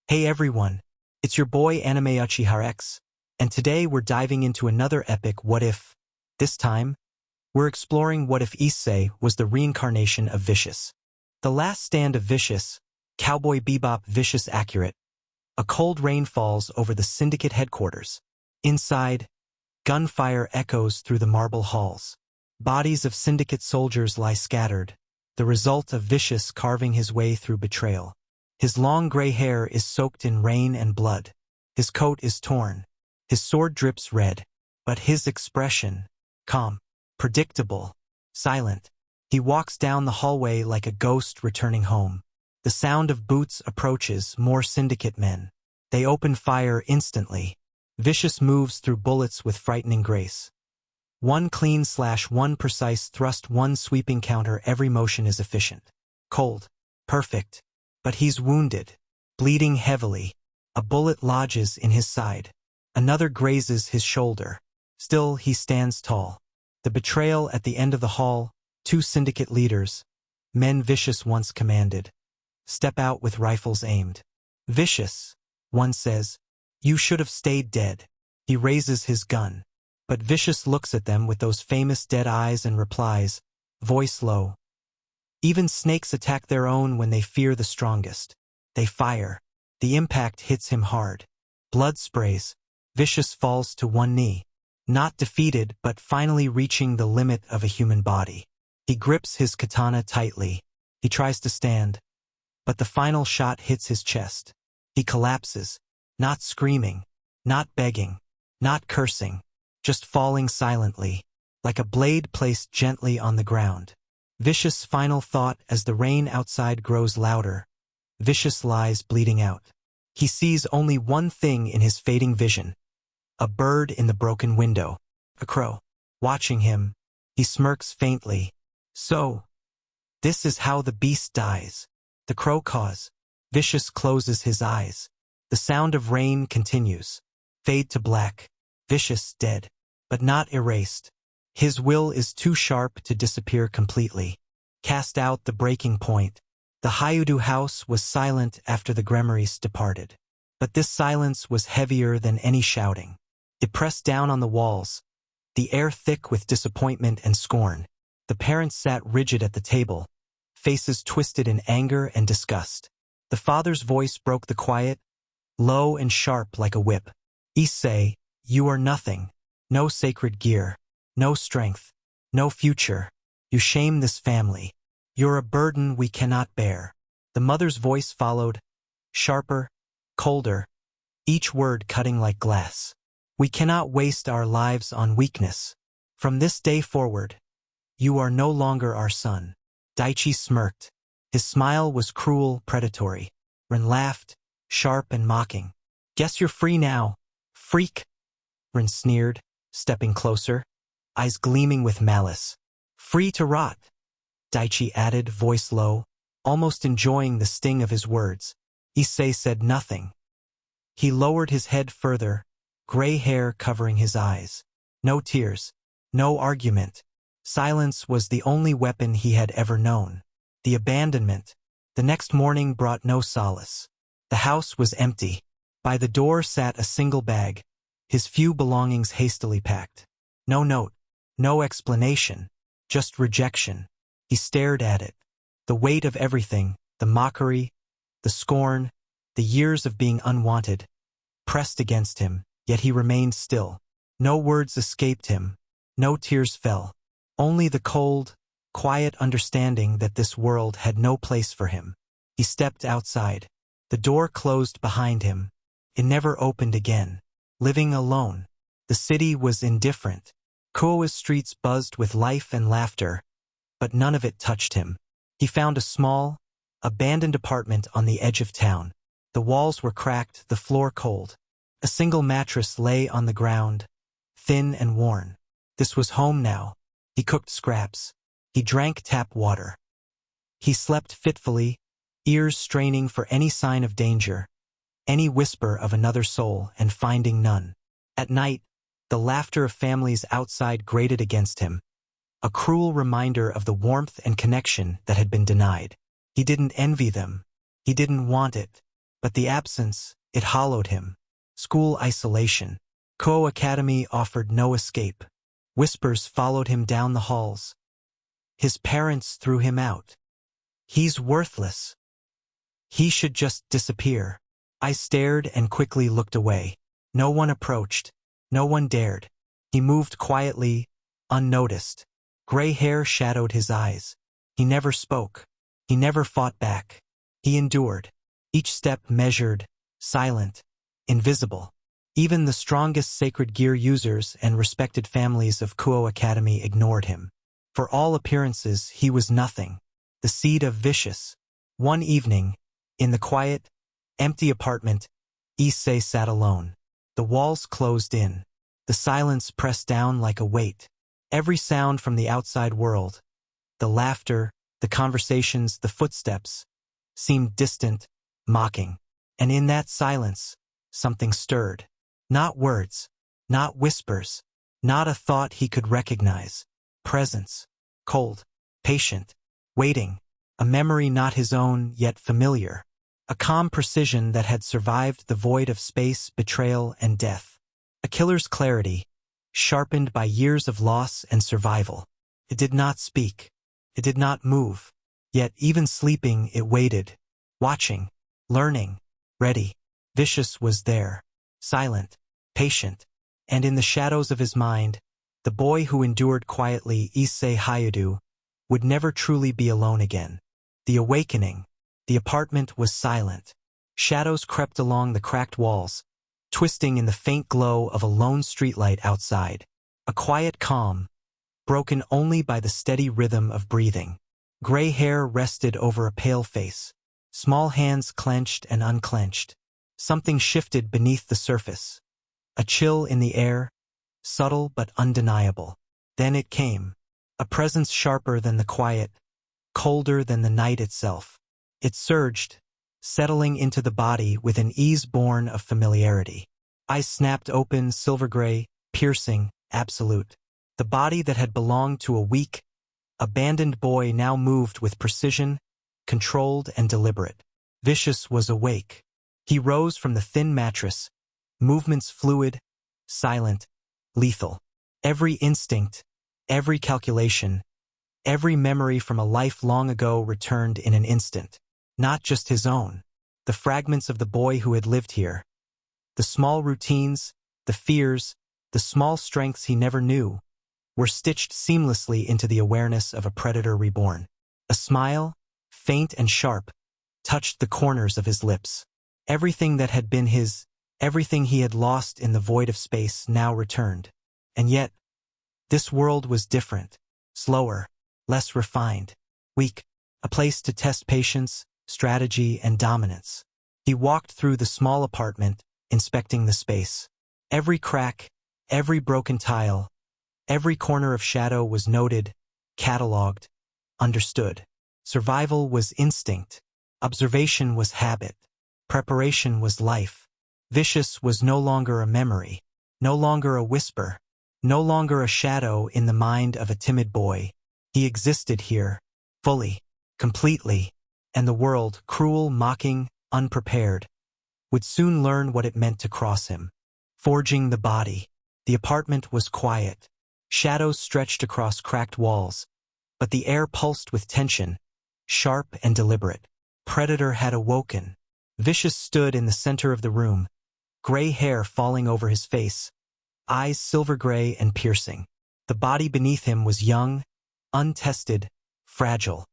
Hey everyone, it's your boy Anime Uchiha, and today we're diving into another epic What If. This time, we're exploring what if Issei was the reincarnation of Vicious. The last stand of Vicious, Cowboy Bebop Vicious accurate. A cold rain falls over the syndicate headquarters. Inside, gunfire echoes through the marble halls. Bodies of syndicate soldiers lie scattered, the result of Vicious carving his way through betrayal. His long gray hair is soaked in rain and blood. His coat is torn. His sword drips red. But his expression, calm, predictable, silent. He walks down the hallway like a ghost returning home. The sound of boots approaches more syndicate men. They open fire instantly. Vicious moves through bullets with frightening grace. One clean slash, one precise thrust, one sweeping counter. Every motion is efficient. Cold. Perfect. But he's wounded, bleeding heavily. A bullet lodges in his side. Another grazes his shoulder. Still, he stands tall. The betrayal at the end of the hall, two syndicate leaders, men Vicious once commanded, step out with rifles aimed. Vicious, one says, you should have stayed dead. He raises his gun. But Vicious looks at them with those famous dead eyes and replies, voice low. Even snakes attack their own when they fear the strongest. They fire. The impact hits him hard. Blood sprays. Vicious falls to one knee. Not defeated, but finally reaching the limit of a human body. He grips his katana tightly. He tries to stand. But the final shot hits his chest. He collapses. Not screaming. Not begging. Not cursing. Just falling silently. Like a blade placed gently on the ground. Vicious' final thought as the rain outside grows louder. Vicious lies bleeding out. He sees only one thing in his fading vision. A bird in the broken window. A crow. Watching him, he smirks faintly. So, this is how the beast dies. The crow caws. Vicious closes his eyes. The sound of rain continues. Fade to black. Vicious dead. But not erased. His will is too sharp to disappear completely. Cast out the breaking point. The Hyudu house was silent after the Gremmeries departed. But this silence was heavier than any shouting. It pressed down on the walls, the air thick with disappointment and scorn. The parents sat rigid at the table, faces twisted in anger and disgust. The father's voice broke the quiet, low and sharp like a whip. Issei, you are nothing. No sacred gear. No strength, no future. You shame this family. You're a burden we cannot bear. The mother's voice followed, sharper, colder, each word cutting like glass. We cannot waste our lives on weakness. From this day forward, you are no longer our son. Daichi smirked. His smile was cruel, predatory. Rin laughed, sharp and mocking. Guess you're free now, freak. Rin sneered, stepping closer. Eyes gleaming with malice. Free to rot, Daichi added, voice low, almost enjoying the sting of his words. Issei said nothing. He lowered his head further, gray hair covering his eyes. No tears, no argument. Silence was the only weapon he had ever known. The abandonment, the next morning brought no solace. The house was empty. By the door sat a single bag, his few belongings hastily packed. No note. No explanation, just rejection. He stared at it. The weight of everything, the mockery, the scorn, the years of being unwanted, pressed against him, yet he remained still. No words escaped him. No tears fell. Only the cold, quiet understanding that this world had no place for him. He stepped outside. The door closed behind him. It never opened again. Living alone. The city was indifferent. Koa's streets buzzed with life and laughter, but none of it touched him. He found a small, abandoned apartment on the edge of town. The walls were cracked, the floor cold. A single mattress lay on the ground, thin and worn. This was home now. He cooked scraps. He drank tap water. He slept fitfully, ears straining for any sign of danger, any whisper of another soul, and finding none. At night, the laughter of families outside grated against him, a cruel reminder of the warmth and connection that had been denied. He didn't envy them. He didn't want it. But the absence, it hollowed him. School isolation. Ko Academy offered no escape. Whispers followed him down the halls. His parents threw him out. He's worthless. He should just disappear. I stared and quickly looked away. No one approached. No one dared. He moved quietly, unnoticed. Gray hair shadowed his eyes. He never spoke. He never fought back. He endured. Each step measured, silent, invisible. Even the strongest sacred gear users and respected families of Kuo Academy ignored him. For all appearances, he was nothing. The seed of vicious. One evening, in the quiet, empty apartment, Issei sat alone. The walls closed in. The silence pressed down like a weight. Every sound from the outside world, the laughter, the conversations, the footsteps, seemed distant, mocking. And in that silence, something stirred. Not words, not whispers, not a thought he could recognize. Presence, cold, patient, waiting, a memory not his own yet familiar. A calm precision that had survived the void of space, betrayal, and death. A killer's clarity, sharpened by years of loss and survival. It did not speak. It did not move. Yet even sleeping, it waited, watching, learning, ready. Vicious was there, silent, patient, and in the shadows of his mind, the boy who endured quietly, Issei Hayadu, would never truly be alone again. The awakening. The apartment was silent. Shadows crept along the cracked walls, twisting in the faint glow of a lone streetlight outside. A quiet calm, broken only by the steady rhythm of breathing. Gray hair rested over a pale face. Small hands clenched and unclenched. Something shifted beneath the surface. A chill in the air, subtle but undeniable. Then it came. A presence sharper than the quiet, colder than the night itself. It surged, settling into the body with an ease born of familiarity. Eyes snapped open, silver gray, piercing, absolute. The body that had belonged to a weak, abandoned boy now moved with precision, controlled and deliberate. Vicious was awake. He rose from the thin mattress, movements fluid, silent, lethal. Every instinct, every calculation, every memory from a life long ago returned in an instant. Not just his own. The fragments of the boy who had lived here. The small routines, the fears, the small strengths he never knew, were stitched seamlessly into the awareness of a predator reborn. A smile, faint and sharp, touched the corners of his lips. Everything that had been his, everything he had lost in the void of space now returned. And yet, this world was different, slower, less refined, weak, a place to test patience, strategy, and dominance. He walked through the small apartment, inspecting the space. Every crack, every broken tile, every corner of shadow was noted, catalogued, understood. Survival was instinct. Observation was habit. Preparation was life. Vicious was no longer a memory, no longer a whisper, no longer a shadow in the mind of a timid boy. He existed here, fully, completely, and the world, cruel, mocking, unprepared, would soon learn what it meant to cross him. Forging the body. The apartment was quiet. Shadows stretched across cracked walls, but the air pulsed with tension, sharp and deliberate. Predator had awoken. Vicious stood in the center of the room, gray hair falling over his face, eyes silver gray and piercing. The body beneath him was young, untested, fragile.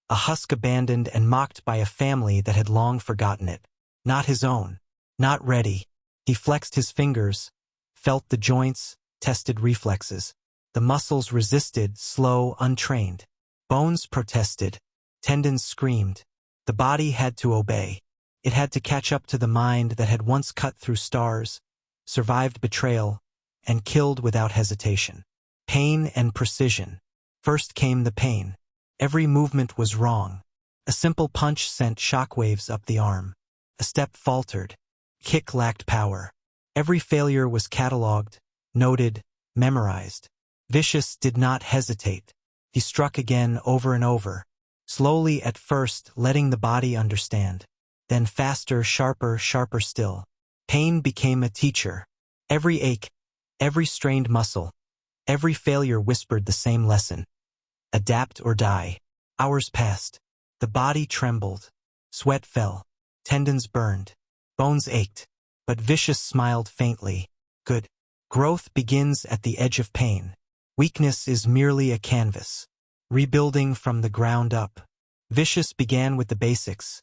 A husk abandoned and mocked by a family that had long forgotten it. Not his own. Not ready. He flexed his fingers, felt the joints, tested reflexes. The muscles resisted, slow, untrained. Bones protested. Tendons screamed. The body had to obey. It had to catch up to the mind that had once cut through stars, survived betrayal, and killed without hesitation. Pain and precision. First came the pain. Every movement was wrong. A simple punch sent shockwaves up the arm. A step faltered. Kick lacked power. Every failure was catalogued, noted, memorized. Vicious did not hesitate. He struck again over and over, slowly at first, letting the body understand. then faster, sharper, sharper still. Pain became a teacher. Every ache, every strained muscle, every failure whispered the same lesson. Adapt or die. Hours passed. The body trembled. Sweat fell. Tendons burned. Bones ached. But Vicious smiled faintly. Good. Growth begins at the edge of pain. Weakness is merely a canvas. Rebuilding from the ground up. Vicious began with the basics.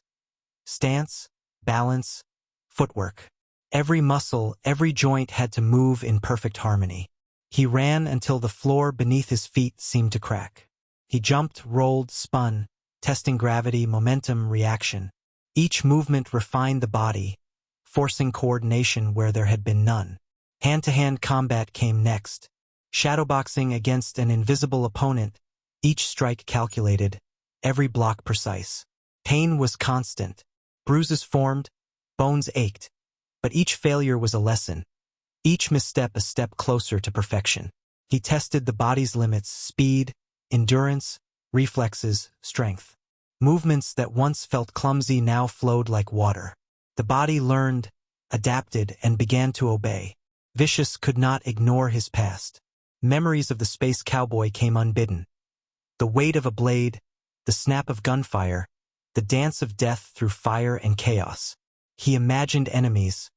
Stance, balance, footwork. Every muscle, every joint had to move in perfect harmony. He ran until the floor beneath his feet seemed to crack. He jumped, rolled, spun, testing gravity, momentum, reaction. Each movement refined the body, forcing coordination where there had been none. Hand-to-hand combat came next. Shadowboxing against an invisible opponent, each strike calculated, every block precise. Pain was constant. Bruises formed, bones ached, but each failure was a lesson. Each misstep a step closer to perfection. He tested the body's limits, speed, endurance, reflexes, strength. Movements that once felt clumsy now flowed like water. The body learned, adapted, and began to obey. Vicious could not ignore his past. Memories of the space cowboy came unbidden. The weight of a blade, the snap of gunfire, the dance of death through fire and chaos. He imagined enemies,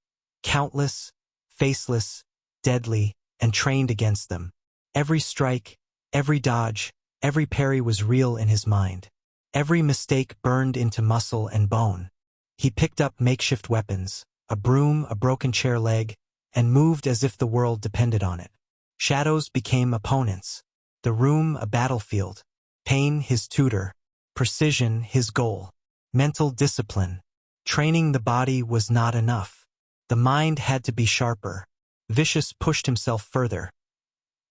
countless, faceless, deadly, and trained against them. Every strike, every dodge, every parry was real in his mind. Every mistake burned into muscle and bone. He picked up makeshift weapons, a broom, a broken chair leg, and moved as if the world depended on it. Shadows became opponents. The room a battlefield. Pain his tutor. Precision his goal. Mental discipline. Training the body was not enough. The mind had to be sharper. Vicious pushed himself further.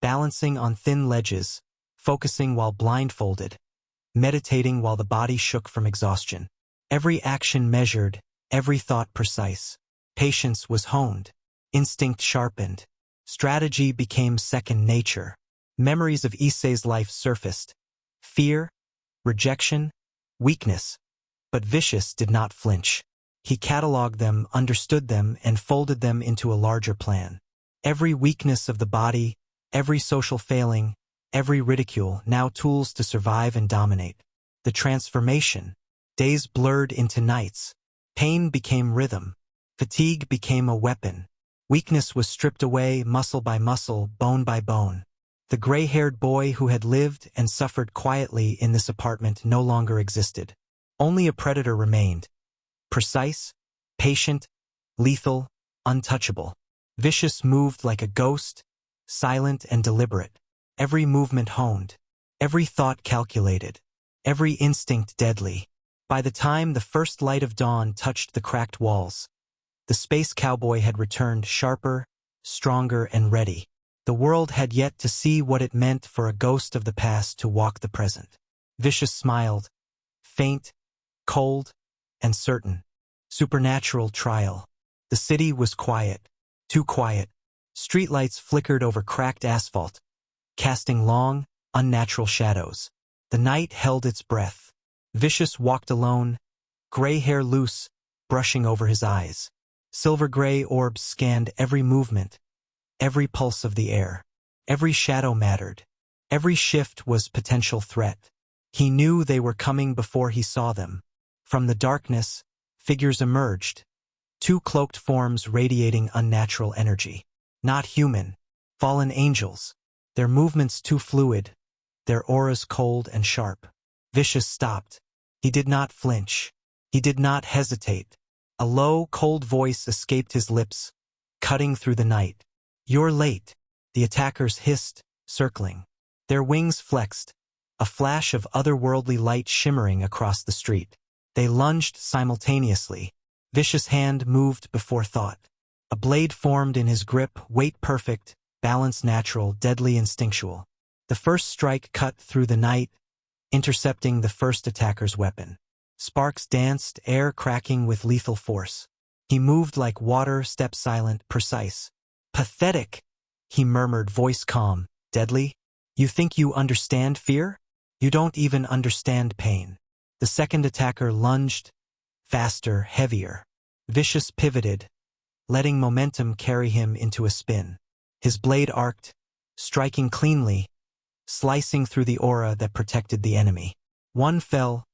Balancing on thin ledges, focusing while blindfolded, meditating while the body shook from exhaustion. Every action measured, every thought precise. Patience was honed. Instinct sharpened. Strategy became second nature. Memories of Issei's life surfaced. Fear, rejection, weakness. But Vicious did not flinch. He cataloged them, understood them, and folded them into a larger plan. Every weakness of the body, every social failing, every ridicule, now tools to survive and dominate. The transformation. Days blurred into nights. Pain became rhythm. Fatigue became a weapon. Weakness was stripped away, muscle by muscle, bone by bone. The gray-haired boy who had lived and suffered quietly in this apartment no longer existed. Only a predator remained. Precise, patient, lethal, untouchable. Vicious moved like a ghost, silent and deliberate. Every movement honed. Every thought calculated. Every instinct deadly. By the time the first light of dawn touched the cracked walls, the space cowboy had returned sharper, stronger, and ready. The world had yet to see what it meant for a ghost of the past to walk the present. Vicious smiled, faint, cold, and certain. Supernatural trial. The city was quiet, too quiet. Streetlights flickered over cracked asphalt, casting long, unnatural shadows. The night held its breath. Vicious walked alone, gray hair loose, brushing over his eyes. Silver-gray orbs scanned every movement, every pulse of the air. Every shadow mattered. Every shift was potential threat. He knew they were coming before he saw them. From the darkness, figures emerged. Two cloaked forms radiating unnatural energy. Not human. Fallen angels. Their movements too fluid. Their auras cold and sharp. Vicious stopped. He did not flinch. He did not hesitate. A low, cold voice escaped his lips, cutting through the night. "You're late," the attackers hissed, circling. Their wings flexed, a flash of otherworldly light shimmering across the street. They lunged simultaneously. Vicious hand moved before thought. A blade formed in his grip, weight perfect, balance natural, deadly instinctual. The first strike cut through the night, intercepting the first attacker's weapon. Sparks danced, air cracking with lethal force. He moved like water, step silent, precise. "Pathetic," he murmured, voice calm. "Deadly? You think you understand fear? You don't even understand pain." The second attacker lunged, faster, heavier. Vicious pivoted, letting momentum carry him into a spin. His blade arced, striking cleanly, slicing through the aura that protected the enemy. One fell,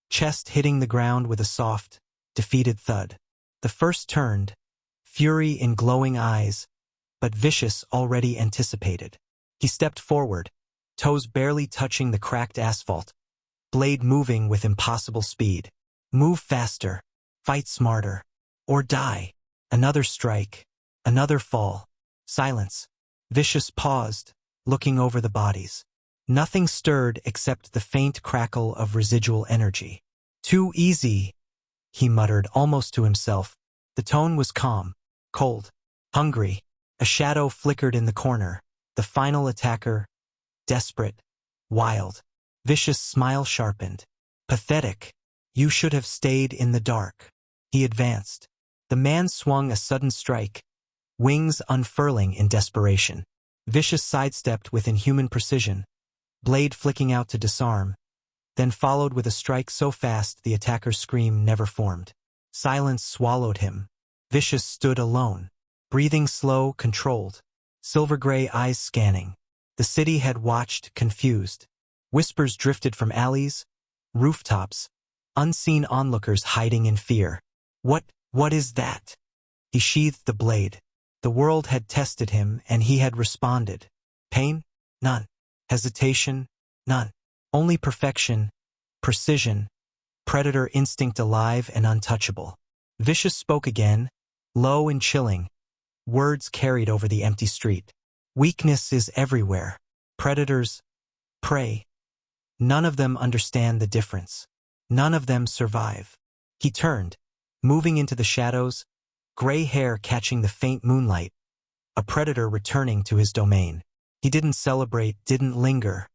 chest hitting the ground with a soft, defeated thud. The first turned, fury in glowing eyes, but Vicious already anticipated. He stepped forward, toes barely touching the cracked asphalt, blade moving with impossible speed. Move faster, fight smarter, or die. Another strike, another fall. Silence. Vicious paused, looking over the bodies. Nothing stirred except the faint crackle of residual energy. Too easy, he muttered almost to himself. The tone was calm, cold, hungry. A shadow flickered in the corner. The final attacker, desperate, wild. Vicious' smile sharpened. Pathetic. You should have stayed in the dark. He advanced. The man swung a sudden strike, wings unfurling in desperation. Vicious sidestepped with inhuman precision, blade flicking out to disarm, then followed with a strike so fast the attacker's scream never formed. Silence swallowed him. Vicious stood alone, breathing slow, controlled, silver-gray eyes scanning. The city had watched, confused. Whispers drifted from alleys, rooftops, unseen onlookers hiding in fear. What is that? He sheathed the blade. The world had tested him, and he had responded. Pain? None. Hesitation? None. Only perfection, precision, predator instinct alive and untouchable. Vicious spoke again, low and chilling. Words carried over the empty street. Weakness is everywhere. Predators, prey. None of them understand the difference. None of them survive. He turned, moving into the shadows, gray hair catching the faint moonlight, a predator returning to his domain. He didn't celebrate, didn't linger.